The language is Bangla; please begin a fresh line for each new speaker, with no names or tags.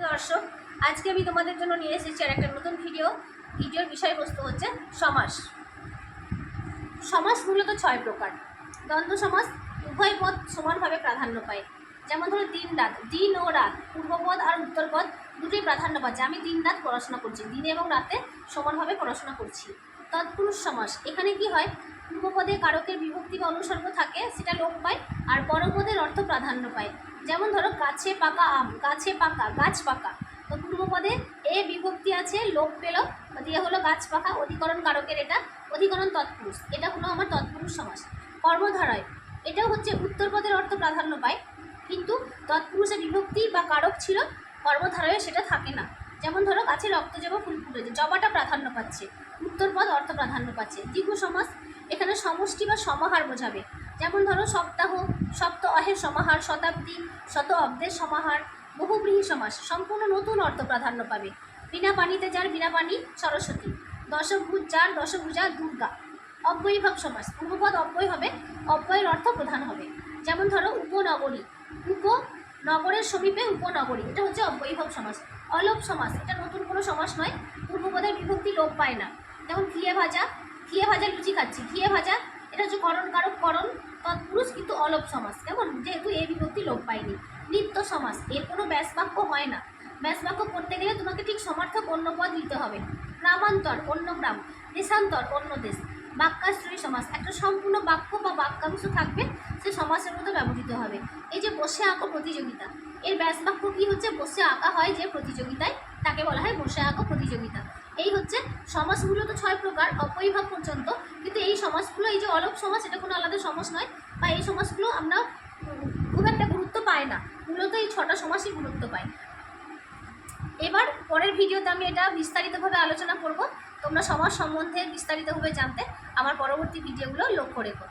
দর্শক, আজকে আমি তোমাদের জন্য নিয়ে এসেছি আর একটা নতুন ভিডিওর বিষয়বস্তু হচ্ছে সমাস। সমাস মূলত 6 প্রকার। দ্বন্দ্ব সমাস উভয় পদ সমানভাবে প্রাধান্য পায়। যেমন ধরো দিন রাত, দিন ও রাত, পূর্বপদ আর উত্তরপদ দুটোই প্রাধান্য পাচ্ছে। আমি দিন রাত পড়াশোনা করছি, দিনে এবং রাতে সমানভাবে পড়াশোনা করছি। তৎপুরুষ সমাস, এখানে কি হয়, পূর্বপদে কারকের বিভক্তি বা অনুসর্গ থাকে, সেটা লোপ পায়, আর পরপদের অর্থ প্রাধান্য পায়। যেমন ধরো গাছে পাকা আম, গাছে পাকা, গাছ পাকা। তো পূর্বপদে এ বিভক্তি আছে, লোপ পেল, দিয়ে হলো গাছ পাকা, অধিকরণ কারকের এটা অধিকরণ তৎপুরুষ, এটা হলো আমার তৎপুরুষ সমাস। কর্মধারয়, এটাও হচ্ছে উত্তরপদের অর্থ প্রাধান্য পায়, কিন্তু তৎপুরুষে বিভক্তি বা কারক ছিল, কর্মধারয়ে সেটা থাকে না। যেমন ধরো গাছে রক্ত জবা ফুল ফুটেছে, জবাটা প্রাধান্য পাচ্ছে, উত্তরপদ অর্থ প্রাধান্য পাচ্ছে। দ্বিগু সমাস, এখানে সমষ্টি বা সমাহার বোঝাবে। যেমন ধরো সপ্তাহ, সপ্ত অহের সমাহার, শতাব্দী, শত অব্দের সমাহার। বহুব্রীহি সমাস, সম্পূর্ণ নতুন অর্থ প্রাধান্য পাবে। বিনা পানিতে যার, বিনা পানি সরস্বতী। দশভুজ যার, দশভুজা দুর্গা। অব্যয়ীভাব সমাস, পূর্বপদ অব্যয় হবে, অব্যয়ের অর্থ প্রধান হবে। যেমন ধরো উপনগরী, উপনগরের সমীপে উপনগরী, এটা হচ্ছে অব্যয়ীভাব সমাস। অলোপ সমাস, এটা নতুন কোনো সমাস নয়, পূর্বপদের বিভক্তি লোপ পায় না। যেমন ঘিয়ে ভাজা, ঘিয়ে ভাজা লুচি খাচ্ছি, ঘিয়ে ভাজা, এটা হচ্ছে করণ কারক, করণ তৎপুরুষ, কিন্তু অলোপ সমাস, কেমন, যেহেতু এই বিভক্তি লোপ পায়নি। নিত্য সমাস, এর কোনো ব্যাস বাক্য হয় না। ব্যাস বাক্য করতে গেলে তোমাকে ঠিক সমার্থক অন্য পদ দিতে হবে। গ্রামান্তর, অন্য গ্রাম। দেশান্তর, অন্য দেশ। বাক্যাশ্রয়ী সমাস, একটা সম্পূর্ণ বাক্য বা বাক্যাংশ থাকবে, সে সমাসের মধ্যে ব্যবহৃত হবে। এই যে বসে আঁকো প্রতিযোগিতা, এর ব্যাস বাক্য কী হচ্ছে, বসে আঁকা হয় যে প্রতিযোগিতায়, তাকে বলা হয় বসে আঁকো প্রতিযোগিতা। এই হচ্ছে সমাসগুলো, তো 6 প্রকার অব্যয়ীভাব পর্যন্ত, কিন্তু এই সমাসগুলো, এই যে অলোপ সমাস, এটা কোনো আলাদা সমাস নয়, বা এই সমাসগুলো আমরা খুব একটা গুরুত্ব পায় না, মূলত এই 6টা সমাসই গুরুত্ব পায়। এবার পরের ভিডিওতে আমি এটা বিস্তারিতভাবে আলোচনা করব। তোমরা সমাস সম্বন্ধে বিস্তারিতভাবে জানতে আমার পরবর্তী ভিডিওগুলো লক্ষ্য রেখো।